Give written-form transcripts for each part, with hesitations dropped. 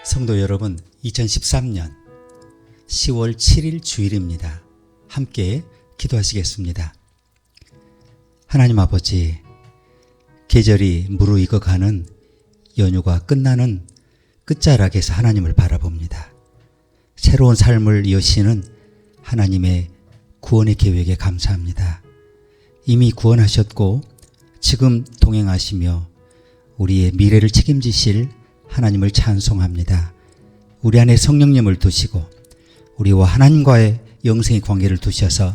성도 여러분, 2013년 10월 7일 주일입니다. 함께 기도하시겠습니다. 하나님 아버지, 계절이 무르익어가는 연휴가 끝나는 끝자락에서 하나님을 바라봅니다. 새로운 삶을 여시는 하나님의 구원의 계획에 감사합니다. 이미 구원하셨고 지금 동행하시며 우리의 미래를 책임지실 하나님을 찬송합니다. 우리 안에 성령님을 두시고 우리와 하나님과의 영생의 관계를 두셔서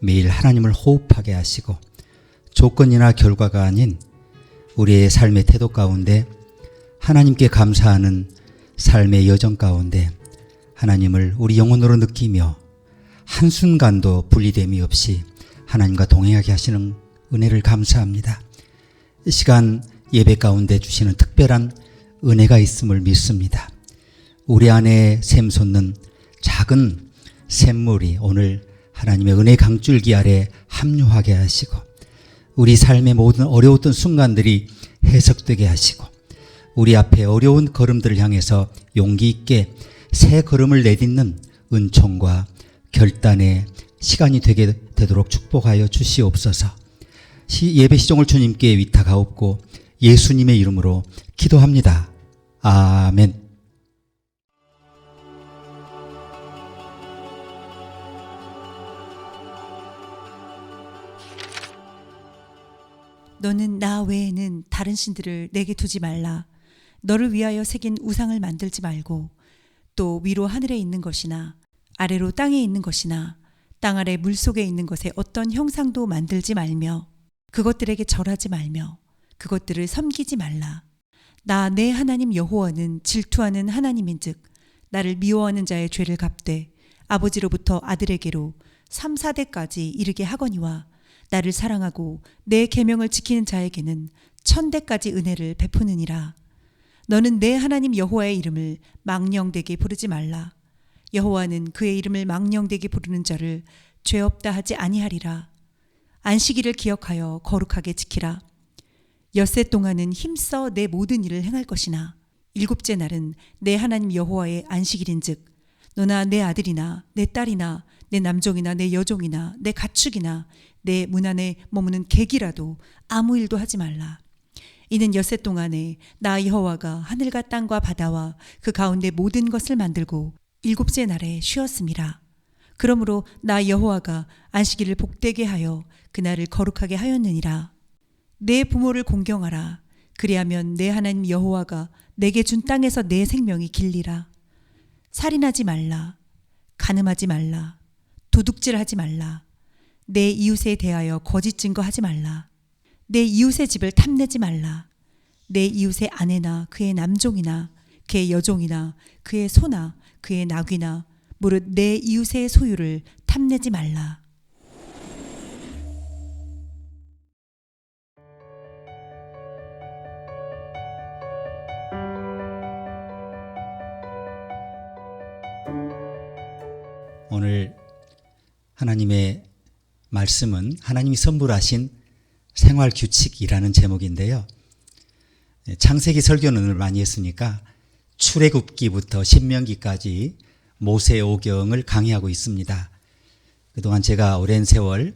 매일 하나님을 호흡하게 하시고 조건이나 결과가 아닌 우리의 삶의 태도 가운데 하나님께 감사하는 삶의 여정 가운데 하나님을 우리 영혼으로 느끼며 한순간도 분리됨이 없이 하나님과 동행하게 하시는 은혜를 감사합니다. 이 시간 예배 가운데 주시는 특별한 은혜가 있음을 믿습니다. 우리 안에 샘솟는 작은 샘물이 오늘 하나님의 은혜 강줄기 아래 합류하게 하시고 우리 삶의 모든 어려웠던 순간들이 해석되게 하시고 우리 앞에 어려운 걸음들을 향해서 용기 있게 새 걸음을 내딛는 은총과 결단의 시간이 되도록 축복하여 주시옵소서. 예배 시종을 주님께 위탁하옵고 예수님의 이름으로 기도합니다. 아멘. 너는 나 외에는 다른 신들을 내게 두지 말라. 너를 위하여 새긴 우상을 만들지 말고 또 위로 하늘에 있는 것이나 아래로 땅에 있는 것이나 땅 아래 물속에 있는 것에 어떤 형상도 만들지 말며 그것들에게 절하지 말며 그것들을 섬기지 말라. 나 내 하나님 여호와는 질투하는 하나님인즉 나를 미워하는 자의 죄를 갚되 아버지로부터 아들에게로 3, 4대까지 이르게 하거니와 나를 사랑하고 내 계명을 지키는 자에게는 1000대까지 은혜를 베푸느니라. 너는 내 하나님 여호와의 이름을 망령되게 부르지 말라. 여호와는 그의 이름을 망령되게 부르는 자를 죄 없다 하지 아니하리라. 안식일을 기억하여 거룩하게 지키라. 엿새 동안은 힘써 내 모든 일을 행할 것이나 일곱째 날은 내 하나님 여호와의 안식일인즉 너나 내 아들이나 내 딸이나 내 남종이나 내 여종이나 내 가축이나 내 문 안에 머무는 객이라도 아무 일도 하지 말라. 이는 엿새 동안에 나 여호와가 하늘과 땅과 바다와 그 가운데 모든 것을 만들고 일곱째 날에 쉬었음이라. 그러므로 나 여호와가 안식일을 복되게 하여 그날을 거룩하게 하였느니라. 내 부모를 공경하라. 그리하면 내 하나님 여호와가 내게 준 땅에서 내 생명이 길리라. 살인하지 말라. 간음하지 말라. 도둑질하지 말라. 내 이웃에 대하여 거짓 증거하지 말라. 내 이웃의 집을 탐내지 말라. 내 이웃의 아내나 그의 남종이나 그의 여종이나 그의 소나 그의 나귀나 무릇 내 이웃의 소유를 탐내지 말라. 오늘 하나님의 말씀은 하나님이 선물하신 생활규칙이라는 제목인데요. 창세기 설교는 오늘 많이 했으니까 출애굽기부터 신명기까지 모세오경을 강의하고 있습니다. 그동안 제가 오랜 세월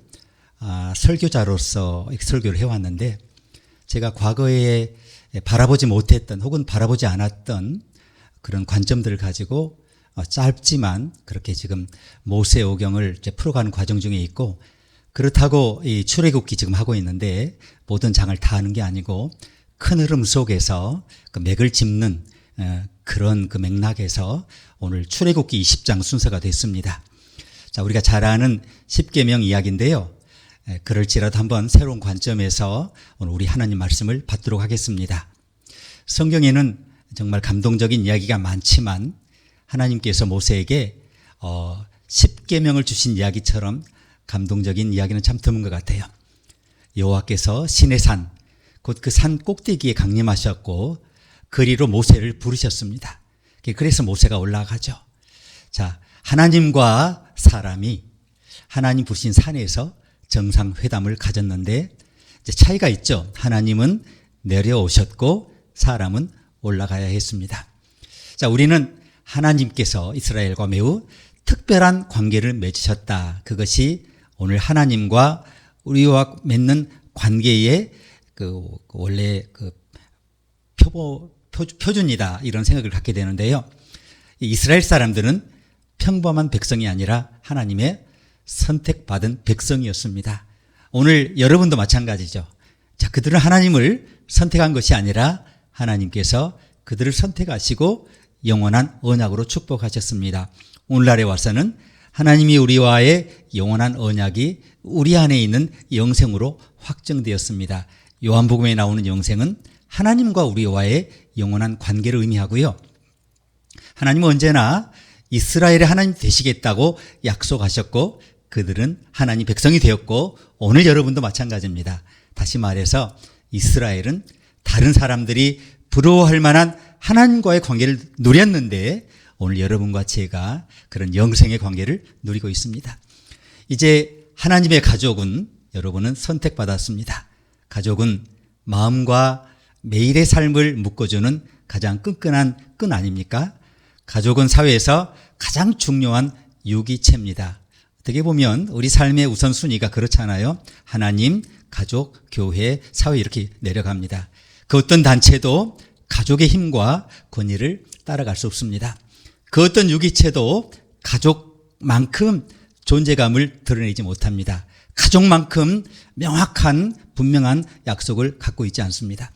설교자로서 설교를 해왔는데 제가 과거에 바라보지 못했던 혹은 바라보지 않았던 그런 관점들을 가지고 짧지만 그렇게 지금 모세오경을 이제 풀어가는 과정 중에 있고 그렇다고 이 출애굽기 지금 하고 있는데 모든 장을 다 하는 게 아니고 큰 흐름 속에서 그 맥을 짚는 그런 그 맥락에서 오늘 출애굽기 20장 순서가 됐습니다. 자, 우리가 잘 아는 십계명 이야기인데요. 그럴지라도 한번 새로운 관점에서 오늘 우리 하나님 말씀을 받도록 하겠습니다. 성경에는 정말 감동적인 이야기가 많지만 하나님께서 모세에게 십계명을 주신 이야기처럼 감동적인 이야기는 참 드문 것 같아요. 여호와께서 시내산 곧 그 산 꼭대기에 강림하셨고 그리로 모세를 부르셨습니다. 그래서 모세가 올라가죠. 자, 하나님과 사람이 하나님 부르신 산에서 정상회담을 가졌는데 이제 차이가 있죠. 하나님은 내려오셨고 사람은 올라가야 했습니다. 자, 우리는 하나님께서 이스라엘과 매우 특별한 관계를 맺으셨다. 그것이 오늘 하나님과 우리와 맺는 관계의 원래 표준이다. 이런 생각을 갖게 되는데요. 이스라엘 사람들은 평범한 백성이 아니라 하나님의 선택받은 백성이었습니다. 오늘 여러분도 마찬가지죠. 자, 그들은 하나님을 선택한 것이 아니라 하나님께서 그들을 선택하시고 영원한 언약으로 축복하셨습니다. 오늘날에 와서는 하나님이 우리와의 영원한 언약이 우리 안에 있는 영생으로 확정되었습니다. 요한복음에 나오는 영생은 하나님과 우리와의 영원한 관계를 의미하고요. 하나님은 언제나 이스라엘의 하나님 되시겠다고 약속하셨고 그들은 하나님 백성이 되었고 오늘 여러분도 마찬가지입니다. 다시 말해서 이스라엘은 다른 사람들이 부러워할 만한 하나님과의 관계를 누렸는데 오늘 여러분과 제가 그런 영생의 관계를 누리고 있습니다. 이제 하나님의 가족은 여러분은 선택받았습니다. 가족은 마음과 매일의 삶을 묶어주는 가장 끈끈한 끈 아닙니까? 가족은 사회에서 가장 중요한 유기체입니다. 어떻게 보면 우리 삶의 우선순위가 그렇잖아요. 하나님, 가족, 교회, 사회 이렇게 내려갑니다. 그 어떤 단체도 가족의 힘과 권위를 따라갈 수 없습니다. 그 어떤 유기체도 가족만큼 존재감을 드러내지 못합니다. 가족만큼 명확한 분명한 약속을 갖고 있지 않습니다.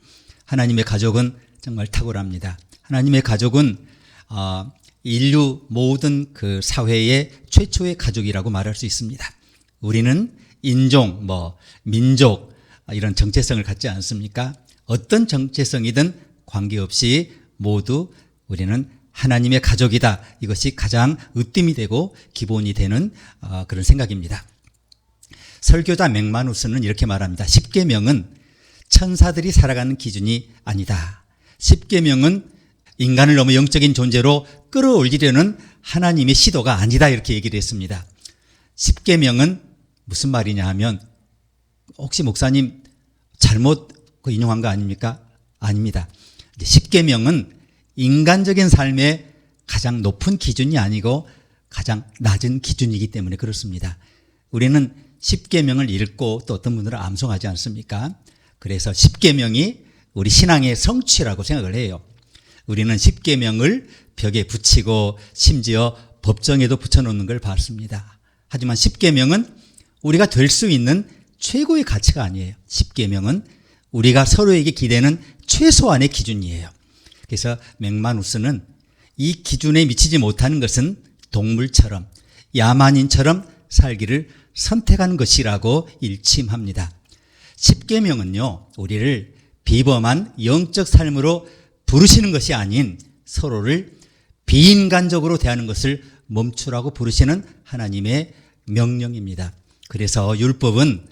하나님의 가족은 정말 탁월합니다. 하나님의 가족은 인류 모든 그 사회의 최초의 가족이라고 말할 수 있습니다. 우리는 인종, 민족 이런 정체성을 갖지 않습니까? 어떤 정체성이든 관계없이 모두 우리는 하나님의 가족이다. 이것이 가장 으뜸이 되고 기본이 되는 그런 생각입니다. 설교자 맥마누스는 이렇게 말합니다. 십계명은 천사들이 살아가는 기준이 아니다. 십계명은 인간을 너무 영적인 존재로 끌어올리려는 하나님의 시도가 아니다. 이렇게 얘기를 했습니다. 십계명은 무슨 말이냐 하면 혹시 목사님 잘못 인용한 거 아닙니까? 아닙니다. 십계명은 인간적인 삶의 가장 높은 기준이 아니고 가장 낮은 기준이기 때문에 그렇습니다. 우리는 십계명을 읽고 또 어떤 분들은 암송하지 않습니까? 그래서 십계명이 우리 신앙의 성취라고 생각을 해요. 우리는 십계명을 벽에 붙이고 심지어 법정에도 붙여놓는 걸 봤습니다. 하지만 십계명은 우리가 될 수 있는 최고의 가치가 아니에요. 십계명은 우리가 서로에게 기대는 최소한의 기준이에요. 그래서 맥마누스는 이 기준에 미치지 못하는 것은 동물처럼 야만인처럼 살기를 선택한 것이라고 일침합니다. 십계명은요, 우리를 비범한 영적 삶으로 부르시는 것이 아닌 서로를 비인간적으로 대하는 것을 멈추라고 부르시는 하나님의 명령입니다. 그래서 율법은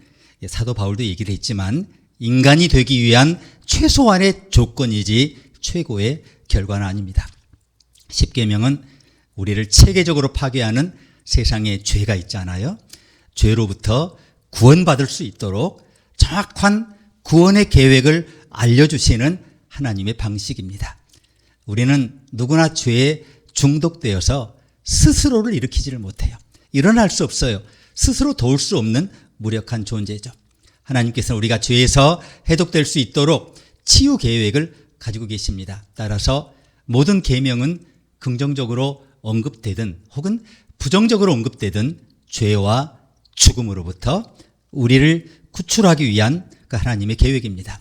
사도 바울도 얘기를 했지만 인간이 되기 위한 최소한의 조건이지 최고의 결과는 아닙니다. 십계명은 우리를 체계적으로 파괴하는 세상에 죄가 있잖아요. 죄로부터 구원받을 수 있도록 정확한 구원의 계획을 알려주시는 하나님의 방식입니다. 우리는 누구나 죄에 중독되어서 스스로를 일으키지를 못해요. 일어날 수 없어요. 스스로 도울 수 없는 무력한 존재죠. 하나님께서는 우리가 죄에서 해독될 수 있도록 치유 계획을 가지고 계십니다. 따라서 모든 계명은 긍정적으로 언급되든 혹은 부정적으로 언급되든 죄와 죽음으로부터 우리를 구출하기 위한 그 하나님의 계획입니다.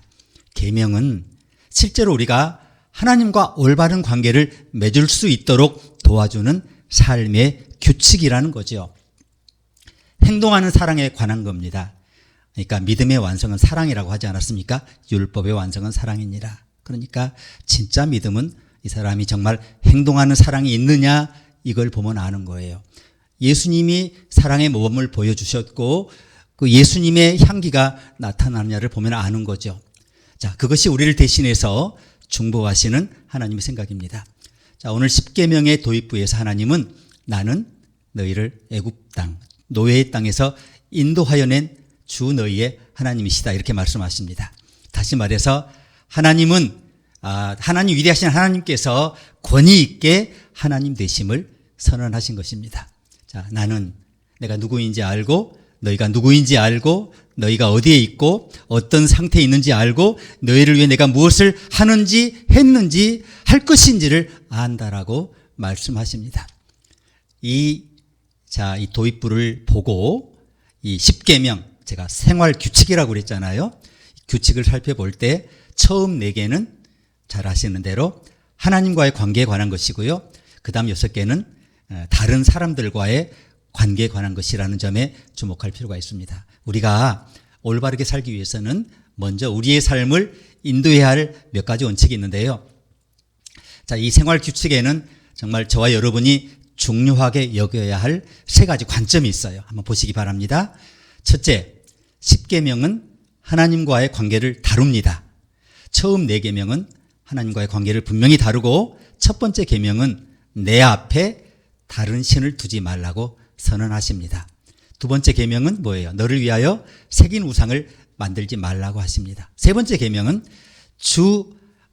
계명은 실제로 우리가 하나님과 올바른 관계를 맺을 수 있도록 도와주는 삶의 규칙이라는 거죠. 행동하는 사랑에 관한 겁니다. 그러니까 믿음의 완성은 사랑이라고 하지 않았습니까? 율법의 완성은 사랑이니라. 그러니까 진짜 믿음은 이 사람이 정말 행동하는 사랑이 있느냐 이걸 보면 아는 거예요. 예수님이 사랑의 모범을 보여주셨고 그 예수님의 향기가 나타나느냐를 보면 아는 거죠. 자, 그것이 우리를 대신해서 중보하시는 하나님의 생각입니다. 자, 오늘 십계명의 도입부에서 하나님은 나는 너희를 애굽 땅, 노예의 땅에서 인도하여 낸 주 너희의 하나님이시다 이렇게 말씀하십니다. 다시 말해서 하나님은 하나님 위대하신 하나님께서 권위 있게 하나님 되심을 선언하신 것입니다. 자, 나는 내가 누구인지 알고 너희가 누구인지 알고 너희가 어디에 있고 어떤 상태에 있는지 알고 너희를 위해 내가 무엇을 하는지 했는지 할 것인지를 안다라고 말씀하십니다. 이 도입부를 보고 이 10계명, 제가 생활 규칙이라고 그랬잖아요. 규칙을 살펴볼 때 처음 4개는 잘 아시는 대로 하나님과의 관계에 관한 것이고요. 그 다음 6개는 다른 사람들과의 관계에 관한 것이라는 점에 주목할 필요가 있습니다. 우리가 올바르게 살기 위해서는 먼저 우리의 삶을 인도해야 할 몇 가지 원칙이 있는데요. 자, 이 생활 규칙에는 정말 저와 여러분이 중요하게 여겨야 할 3가지 관점이 있어요. 한번 보시기 바랍니다. 첫째, 10계명은 하나님과의 관계를 다룹니다. 처음 4계명은 하나님과의 관계를 분명히 다루고 첫 번째 계명은 내 앞에 다른 신을 두지 말라고 선언하십니다. 두 번째 계명은 뭐예요? 너를 위하여 새긴 우상을 만들지 말라고 하십니다. 세 번째 계명은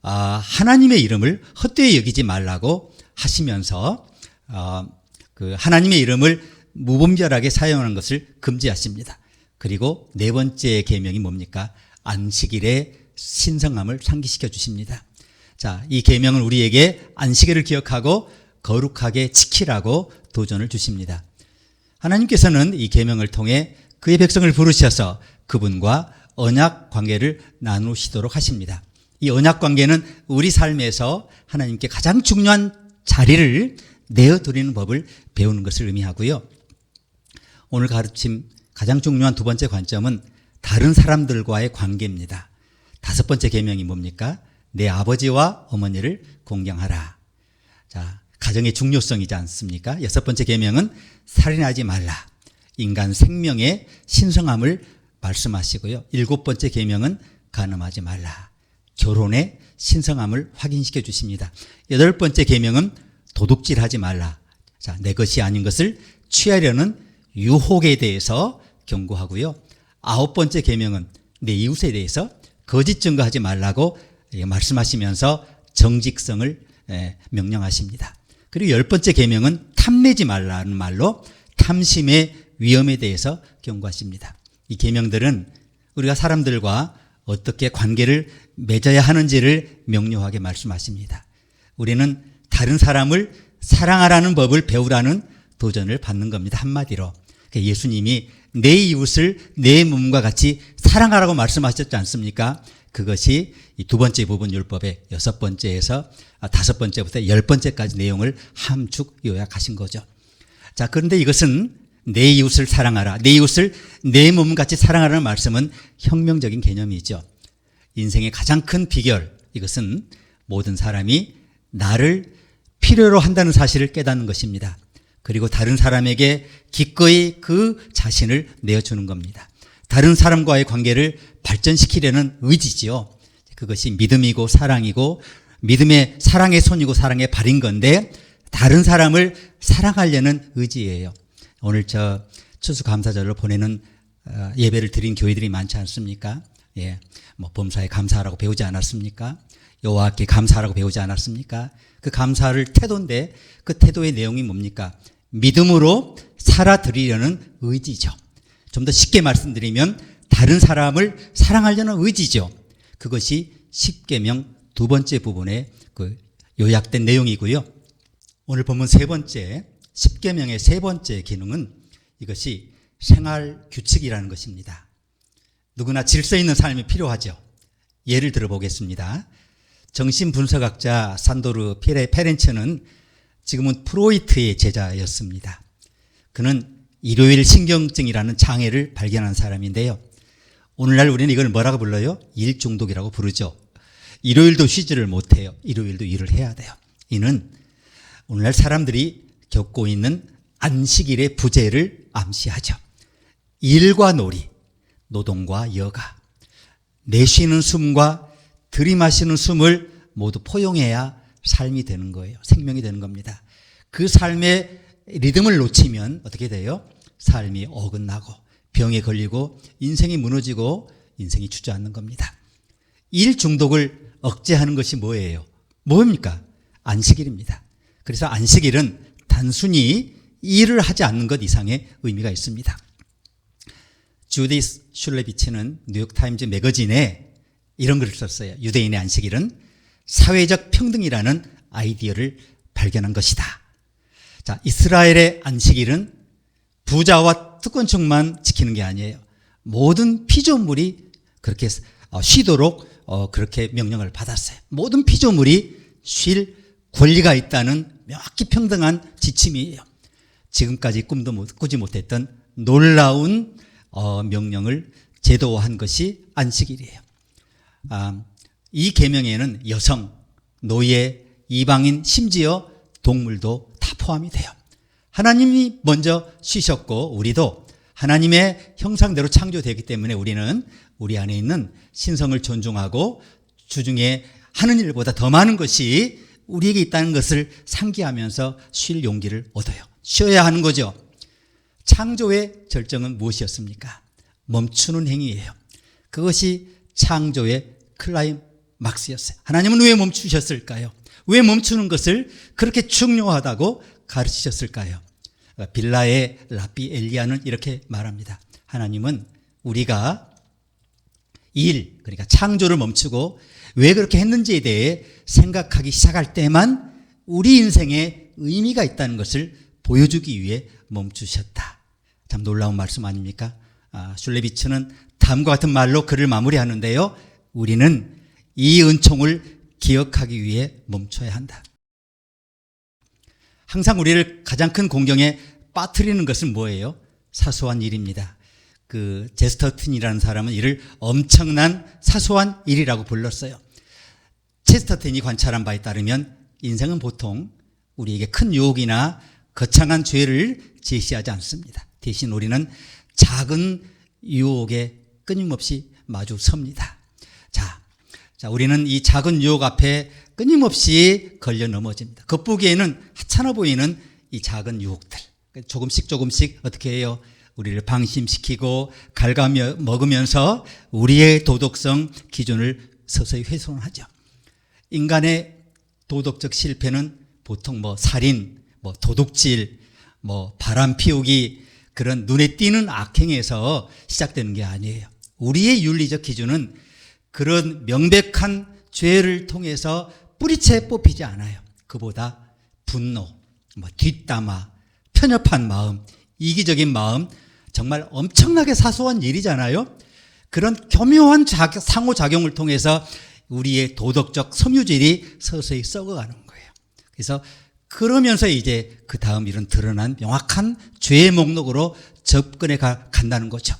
하나님의 이름을 헛되이 여기지 말라고 하시면서 그 하나님의 이름을 무분별하게 사용하는 것을 금지하십니다. 그리고 네 번째 계명이 뭡니까? 안식일의 신성함을 상기시켜 주십니다. 자, 이 계명은 우리에게 안식일을 기억하고 거룩하게 지키라고 도전을 주십니다. 하나님께서는 이 계명을 통해 그의 백성을 부르셔서 그분과 언약 관계를 나누시도록 하십니다. 이 언약 관계는 우리 삶에서 하나님께 가장 중요한 자리를 내어드리는 법을 배우는 것을 의미하고요. 오늘 가르침 가장 중요한 두 번째 관점은 다른 사람들과의 관계입니다. 다섯 번째 계명이 뭡니까? 내 아버지와 어머니를 공경하라. 자, 가정의 중요성이지 않습니까? 여섯 번째 계명은 살인하지 말라. 인간 생명의 신성함을 말씀하시고요. 일곱 번째 계명은 간음하지 말라. 결혼의 신성함을 확인시켜 주십니다. 여덟 번째 계명은 도둑질하지 말라. 자, 내 것이 아닌 것을 취하려는 유혹에 대해서 경고하고요. 아홉 번째 계명은 내 이웃에 대해서 거짓 증거하지 말라고 말씀하시면서 정직성을 명령하십니다. 그리고 열 번째 계명은 탐내지 말라는 말로 탐심의 위험에 대해서 경고하십니다. 이 계명들은 우리가 사람들과 어떻게 관계를 맺어야 하는지를 명료하게 말씀하십니다. 우리는 다른 사람을 사랑하라는 법을 배우라는 도전을 받는 겁니다. 한마디로 예수님이 내 이웃을 내 몸과 같이 사랑하라고 말씀하셨지 않습니까? 그것이 이 두 번째 부분 율법의 여섯 번째에서 다섯 번째부터 열 번째까지 내용을 함축 요약하신 거죠. 자, 그런데 이것은 내 이웃을 사랑하라, 내 이웃을 내 몸같이 사랑하라는 말씀은 혁명적인 개념이죠. 인생의 가장 큰 비결, 이것은 모든 사람이 나를 필요로 한다는 사실을 깨닫는 것입니다. 그리고 다른 사람에게 기꺼이 그 자신을 내어주는 겁니다. 다른 사람과의 관계를 발전시키려는 의지지요. 그것이 믿음이고 사랑이고 믿음의 사랑의 손이고 사랑의 발인 건데 다른 사람을 사랑하려는 의지예요. 오늘 저 추수감사절로 보내는 예배를 드린 교회들이 많지 않습니까? 예, 뭐 범사에 감사하라고 배우지 않았습니까? 여호와께 감사하라고 배우지 않았습니까? 그 감사를 태도인데 그 태도의 내용이 뭡니까? 믿음으로 살아드리려는 의지죠. 좀 더 쉽게 말씀드리면 다른 사람을 사랑하려는 의지죠. 그것이 10계명 두 번째 부분의 그 요약된 내용이고요. 오늘 본문 세 번째 10계명의 세 번째 기능은 이것이 생활 규칙이라는 것입니다. 누구나 질서 있는 삶이 필요하죠. 예를 들어 보겠습니다. 정신분석학자 산도르 페렌츠는 지금은 프로이트의 제자였습니다. 그는 일요일 신경증이라는 장애를 발견한 사람인데요. 오늘날 우리는 이걸 뭐라고 불러요? 일 중독이라고 부르죠. 일요일도 쉬지를 못해요. 일요일도 일을 해야 돼요. 이는 오늘날 사람들이 겪고 있는 안식일의 부재를 암시하죠. 일과 놀이, 노동과 여가, 내쉬는 숨과 들이마시는 숨을 모두 포용해야 삶이 되는 거예요. 생명이 되는 겁니다. 그 삶의 리듬을 놓치면 어떻게 돼요? 삶이 어긋나고 병에 걸리고 인생이 무너지고 인생이 주저앉는 겁니다. 일 중독을 억제하는 것이 뭐예요? 뭡니까? 안식일입니다. 그래서 안식일은 단순히 일을 하지 않는 것 이상의 의미가 있습니다. 주디스 슐레비치는 뉴욕타임즈 매거진에 이런 글을 썼어요. 유대인의 안식일은 사회적 평등이라는 아이디어를 발견한 것이다. 자, 이스라엘의 안식일은 부자와 특권층만 지키는 게 아니에요. 모든 피조물이 그렇게 쉬도록 그렇게 명령을 받았어요. 모든 피조물이 쉴 권리가 있다는 명확히 평등한 지침이에요. 지금까지 꿈도 꾸지 못했던 놀라운 명령을 제도화한 것이 안식일이에요. 이 계명에는 여성, 노예, 이방인, 심지어 동물도 다 포함이 돼요. 하나님이 먼저 쉬셨고 우리도 하나님의 형상대로 창조되기 때문에 우리는 우리 안에 있는 신성을 존중하고 주중에 하는 일보다 더 많은 것이 우리에게 있다는 것을 상기하면서 쉴 용기를 얻어요. 쉬어야 하는 거죠. 창조의 절정은 무엇이었습니까? 멈추는 행위예요. 그것이 창조의 클라이막스였어요. 하나님은 왜 멈추셨을까요? 왜 멈추는 것을 그렇게 중요하다고 가르치셨을까요? 빌라의 라비 엘리야는 이렇게 말합니다. 하나님은 우리가 그러니까 창조를 멈추고 왜 그렇게 했는지에 대해 생각하기 시작할 때만 우리 인생에 의미가 있다는 것을 보여주기 위해 멈추셨다. 참 놀라운 말씀 아닙니까? 슐레비츠는 다음과 같은 말로 글을 마무리하는데요. 우리는 이 은총을 기억하기 위해 멈춰야 한다. 항상 우리를 가장 큰 공경에 빠뜨리는 것은 뭐예요? 사소한 일입니다. 제스터튼이라는 사람은 이를 엄청난 사소한 일이라고 불렀어요. 체스터튼이 관찰한 바에 따르면 인생은 보통 우리에게 큰 유혹이나 거창한 죄를 제시하지 않습니다. 대신 우리는 작은 유혹에 끊임없이 마주 섭니다. 자, 우리는 이 작은 유혹 앞에 끊임없이 걸려 넘어집니다. 겉보기에는 하찮아 보이는 이 작은 유혹들. 조금씩 어떻게 해요? 우리를 방심시키고 갉아며 먹으면서 우리의 도덕성 기준을 서서히 훼손하죠. 인간의 도덕적 실패는 보통 살인, 도둑질, 바람 피우기 그런 눈에 띄는 악행에서 시작되는 게 아니에요. 우리의 윤리적 기준은 그런 명백한 죄를 통해서 뿌리채 뽑히지 않아요. 그보다 분노, 뒷담화, 편협한 마음, 이기적인 마음, 정말 엄청나게 사소한 일이잖아요. 그런 교묘한 상호작용을 통해서 우리의 도덕적 섬유질이 서서히 썩어가는 거예요. 그래서 그러면서 이제 그 다음 일은 드러난 명확한 죄의 목록으로 접근해 간다는 거죠.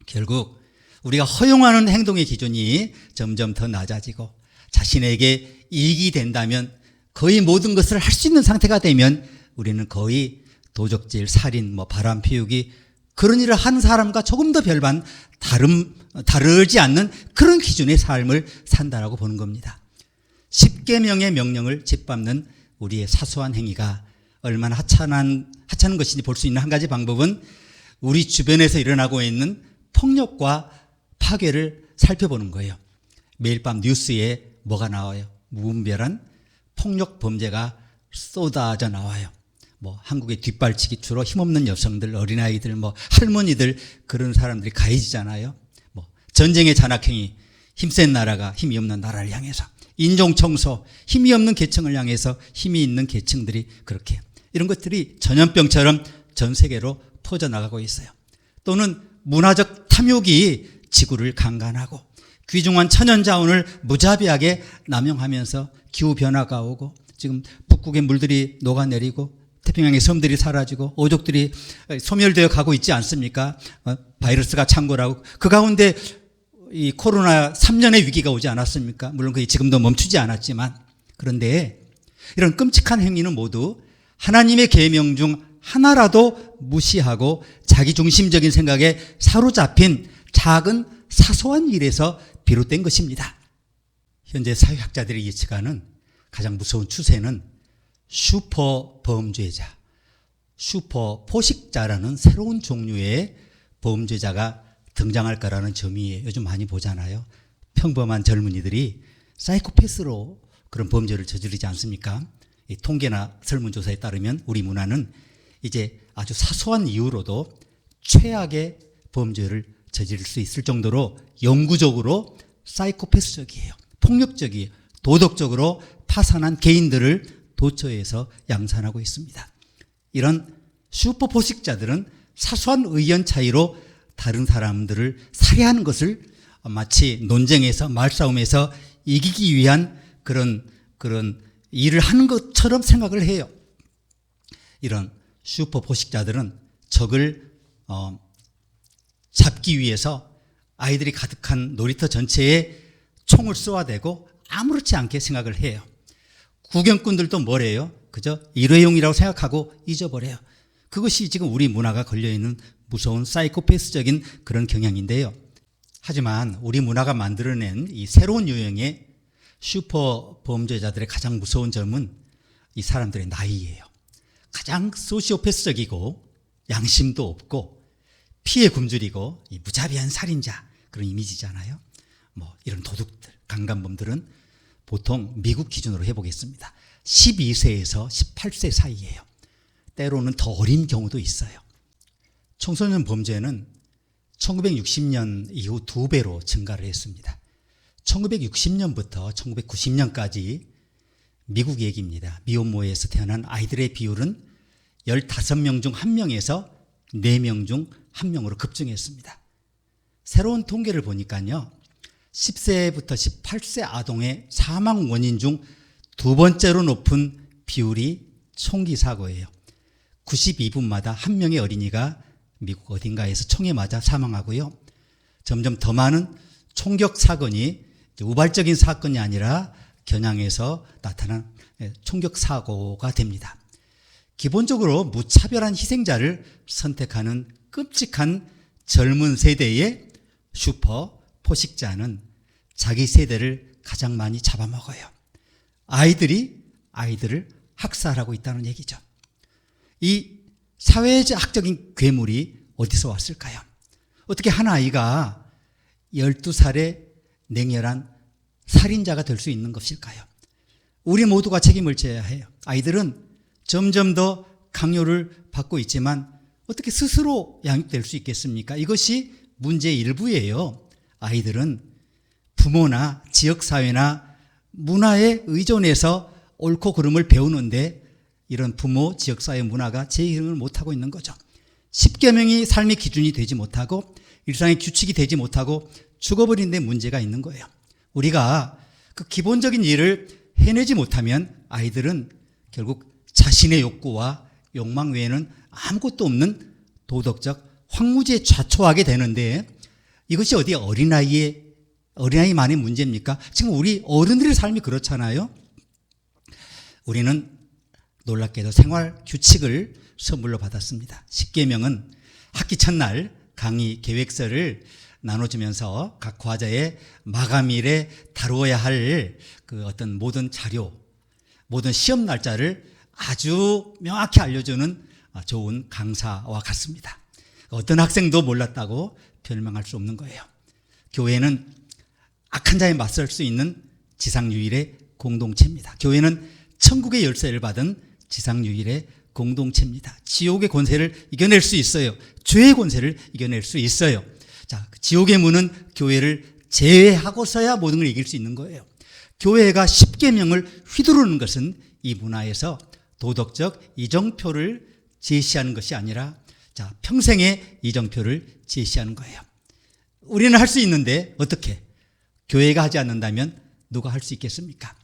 결국 우리가 허용하는 행동의 기준이 점점 더 낮아지고 자신에게 이익이 된다면 거의 모든 것을 할 수 있는 상태가 되면 우리는 거의 도적질, 살인, 바람 피우기 그런 일을 한 사람과 조금 더 별반 다르지 않는 그런 기준의 삶을 산다라고 보는 겁니다. 10계명의 명령을 짓밟는 우리의 사소한 행위가 얼마나 하찮은 것인지 볼 수 있는 한 가지 방법은 우리 주변에서 일어나고 있는 폭력과 파괴를 살펴보는 거예요. 매일 밤 뉴스에 뭐가 나와요? 무분별한 폭력 범죄가 쏟아져 나와요. 한국의 뒷발치기 주로 힘없는 여성들, 어린아이들, 할머니들 그런 사람들이 가해지잖아요. 전쟁의 잔악행위, 힘센 나라가 힘이 없는 나라를 향해서, 인종청소, 힘이 없는 계층을 향해서 힘이 있는 계층들이 그렇게 이런 것들이 전염병처럼 전 세계로 퍼져나가고 있어요. 또는 문화적 탐욕이 지구를 강간하고 귀중한 천연자원을 무자비하게 남용하면서 기후변화가 오고 지금 북극의 물들이 녹아내리고 태평양의 섬들이 사라지고 오족들이 소멸되어 가고 있지 않습니까? 바이러스가 창궐하고 그 가운데 이 코로나 3년의 위기가 오지 않았습니까? 물론 그게 지금도 멈추지 않았지만 그런데 이런 끔찍한 행위는 모두 하나님의 계명 중 하나라도 무시하고 자기중심적인 생각에 사로잡힌 작은 사소한 일에서 비롯된 것입니다. 현재 사회학자들이 예측하는 가장 무서운 추세는 슈퍼 범죄자, 슈퍼 포식자라는 새로운 종류의 범죄자가 등장할 거라는 점이에요. 요즘 많이 보잖아요. 평범한 젊은이들이 사이코패스로 그런 범죄를 저지르지 않습니까? 이 통계나 설문조사에 따르면 우리 문화는 이제 아주 사소한 이유로도 최악의 범죄를 저지를 수 있을 정도로 영구적으로 사이코패스적이에요. 폭력적이에요. 도덕적으로 파산한 개인들을 도처에서 양산하고 있습니다. 이런 슈퍼 포식자들은 사소한 의견 차이로 다른 사람들을 살해하는 것을 마치 논쟁에서 말싸움에서 이기기 위한 그런 일을 하는 것처럼 생각을 해요. 이런 슈퍼 포식자들은 적을 잡기 위해서 아이들이 가득한 놀이터 전체에 총을 쏘아대고 아무렇지 않게 생각을 해요. 구경꾼들도 뭐래요? 그저 일회용이라고 생각하고 잊어버려요. 그것이 지금 우리 문화가 걸려있는 무서운 사이코패스적인 그런 경향인데요. 하지만 우리 문화가 만들어낸 이 새로운 유형의 슈퍼 범죄자들의 가장 무서운 점은 이 사람들의 나이예요. 가장 소시오패스적이고 양심도 없고 피해 굶주리고 이 무자비한 살인자 그런 이미지잖아요. 뭐 이런 도둑들, 강간범들은 보통 미국 기준으로 해보겠습니다. 12세에서 18세 사이예요. 때로는 더 어린 경우도 있어요. 청소년 범죄는 1960년 이후 2배로 증가를 했습니다. 1960년부터 1990년까지 미국 얘기입니다. 미혼모에서 태어난 아이들의 비율은 15명 중 1명에서 4명 중 1명으로 급증했습니다. 새로운 통계를 보니까요. 10세부터 18세 아동의 사망 원인 중 2번째로 높은 비율이 총기 사고예요. 92분마다 1명의 어린이가 미국 어딘가에서 총에 맞아 사망하고요. 점점 더 많은 총격 사건이 우발적인 사건이 아니라 겨냥해서 나타난 총격 사고가 됩니다. 기본적으로 무차별한 희생자를 선택하는 끔찍한 젊은 세대의 슈퍼 포식자는 자기 세대를 가장 많이 잡아먹어요. 아이들을 학살하고 있다는 얘기죠. 이 사회학적인 괴물이 어디서 왔을까요? 어떻게 한 아이가 12살의 냉혈한 살인자가 될 수 있는 것일까요? 우리 모두가 책임을 져야 해요. 아이들은 점점 더 강요를 받고 있지만 어떻게 스스로 양육될 수 있겠습니까? 이것이 문제의 일부예요. 아이들은 부모나 지역사회나 문화에 의존해서 옳고 그름을 배우는데 이런 부모, 지역사회 문화가 제행을 못하고 있는 거죠. 10계명이 삶의 기준이 되지 못하고 일상의 규칙이 되지 못하고 죽어버린 데 문제가 있는 거예요. 우리가 그 기본적인 일을 해내지 못하면 아이들은 결국 자신의 욕구와 욕망 외에는 아무것도 없는 도덕적 황무지에 좌초하게 되는데 이것이 어디 어린아이만의 문제입니까? 지금 우리 어른들의 삶이 그렇잖아요. 우리는 놀랍게도 생활 규칙을 선물로 받았습니다. 10계명은 학기 첫날 강의 계획서를 나눠주면서 각 과제의 마감일에 다루어야 할 그 어떤 모든 자료, 모든 시험 날짜를 아주 명확히 알려주는 좋은 강사와 같습니다. 어떤 학생도 몰랐다고 별명할 수 없는 거예요. 교회는 악한 자에 맞설 수 있는 지상유일의 공동체입니다. 교회는 천국의 열쇠를 받은 지상유일의 공동체입니다. 지옥의 권세를 이겨낼 수 있어요. 죄의 권세를 이겨낼 수 있어요. 자, 지옥의 문은 교회를 제외하고서야 모든 걸 이길 수 있는 거예요. 교회가 10계명을 휘두르는 것은 이 문화에서 도덕적 이정표를 제시하는 것이 아니라 자, 평생의 이정표를 제시하는 거예요. 우리는 할 수 있는데 어떻게? 교회가 하지 않는다면 누가 할 수 있겠습니까?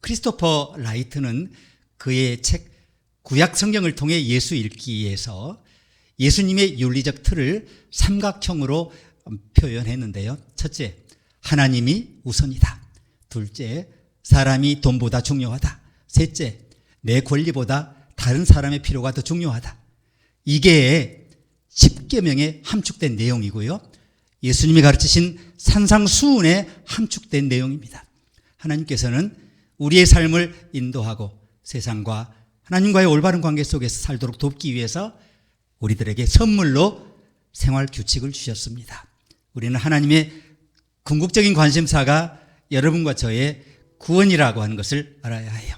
크리스토퍼 라이트는 그의 책 구약 성경을 통해 예수 읽기에서 예수님의 윤리적 틀을 삼각형으로 표현했는데요. 첫째, 하나님이 우선이다. 둘째, 사람이 돈보다 중요하다. 셋째, 내 권리보다 다른 사람의 필요가 더 중요하다. 이게 10계명에 함축된 내용이고요. 예수님이 가르치신 산상수훈에 함축된 내용입니다. 하나님께서는 우리의 삶을 인도하고 세상과 하나님과의 올바른 관계 속에서 살도록 돕기 위해서 우리들에게 선물로 생활 규칙을 주셨습니다. 우리는 하나님의 궁극적인 관심사가 여러분과 저의 구원이라고 하는 것을 알아야 해요.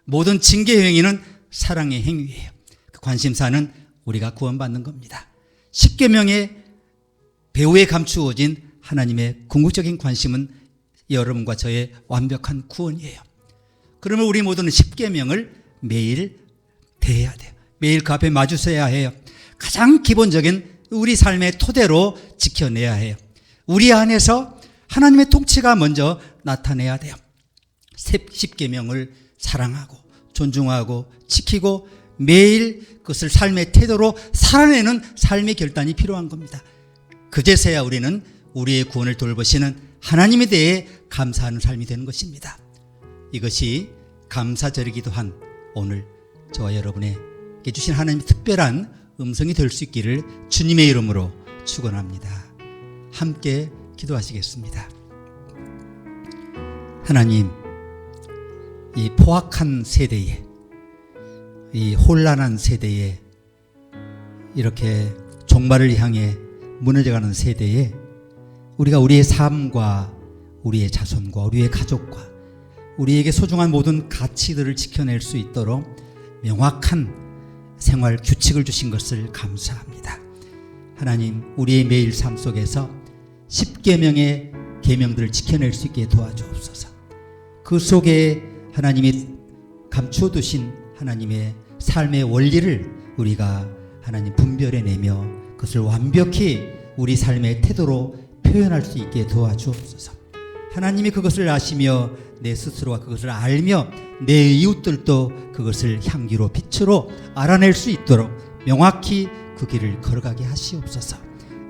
모든 징계 행위는 사랑의 행위예요. 그 관심사는 우리가 구원받는 겁니다. 십계명의 배후에 감추어진 하나님의 궁극적인 관심은 여러분과 저의 완벽한 구원이에요. 그러면 우리 모두는 십계명을 매일 대해야 돼요. 매일 그 앞에 마주서야 해요. 가장 기본적인 우리 삶의 토대로 지켜내야 해요. 우리 안에서 하나님의 통치가 먼저 나타내야 돼요. 십계명을 사랑하고 존중하고 지키고 매일 그것을 삶의 태도로 살아내는 삶의 결단이 필요한 겁니다. 그제서야 우리는 우리의 구원을 돌보시는 하나님에 대해 감사하는 삶이 되는 것입니다. 이것이 감사절이기도 한 오늘 저와 여러분에게 주신 하나님의 특별한 음성이 될 수 있기를 주님의 이름으로 축원합니다. 함께 기도하시겠습니다. 하나님, 이 포악한 세대에, 이 혼란한 세대에, 이렇게 종말을 향해 무너져가는 세대에 우리가 우리의 삶과 우리의 자손과 우리의 가족과 우리에게 소중한 모든 가치들을 지켜낼 수 있도록 명확한 생활 규칙을 주신 것을 감사합니다. 하나님, 우리의 매일 삶 속에서 십계명의 계명들을 지켜낼 수 있게 도와주옵소서. 그 속에 하나님이 감추어 두신 하나님의 삶의 원리를 우리가 하나님 분별해내며 그것을 완벽히 우리 삶의 태도로 표현할 수 있게 도와주옵소서. 하나님이 그것을 아시며 내 스스로가 그것을 알며 내 이웃들도 그것을 향기로 빛으로 알아낼 수 있도록 명확히 그 길을 걸어가게 하시옵소서.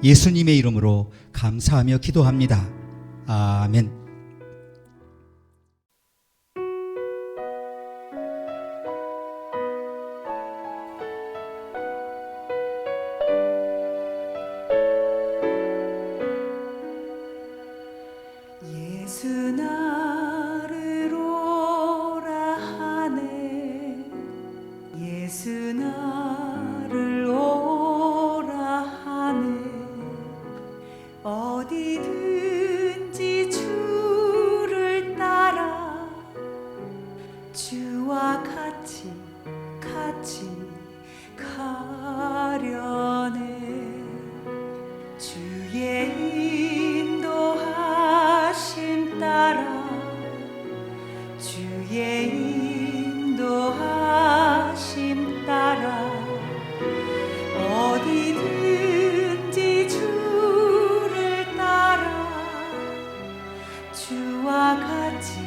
예수님의 이름으로 감사하며 기도합니다. 아멘. 예수 나를 오라 하네 예수 나를 오라 하네 어디든지 주를 따라 주와 같이 가려네 주의 인도하심 따라 주의 인도하심 따라 어디든지 주를 따라 주와 같이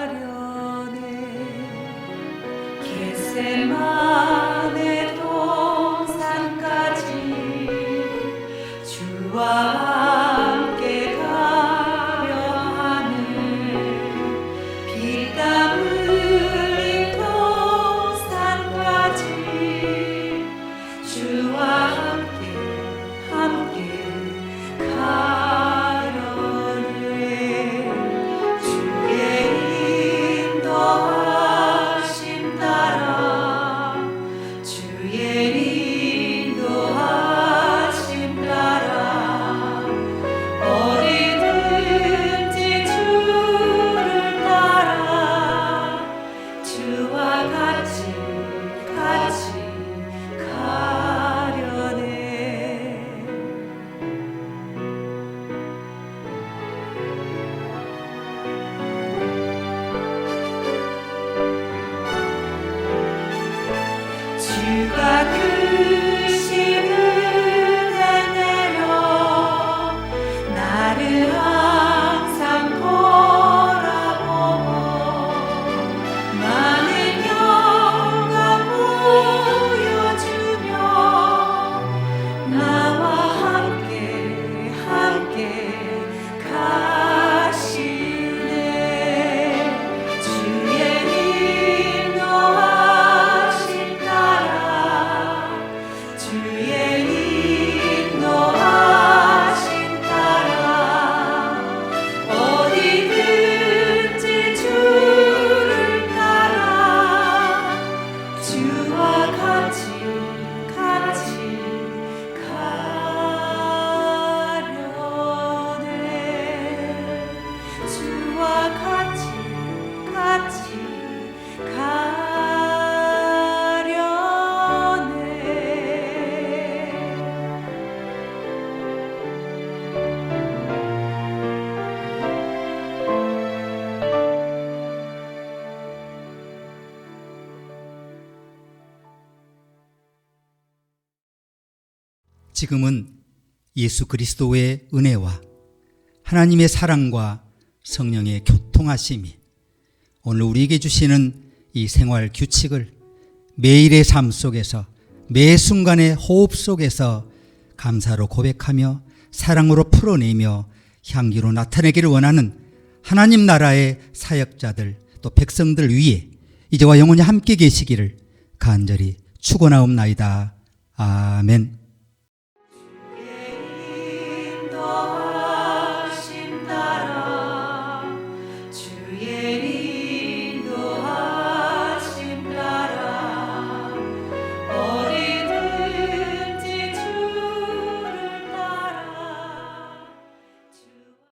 가려네 겟세마네 동산까지 주와 함께 가려 하네 피땀 흘린 동산까지 주와 함께 가려네 주의 인도하심 따라 주의 인도하심 따라 지금은 예수 그리스도의 은혜와 하나님의 사랑과 성령의 교통하심이 오늘 우리에게 주시는 이 생활 규칙을 매일의 삶 속에서 매 순간의 호흡 속에서 감사로 고백하며 사랑으로 풀어내며 향기로 나타내기를 원하는 하나님 나라의 사역자들 또 백성들 위에 이제와 영원히 함께 계시기를 간절히 축원하옵나이다. 아멘.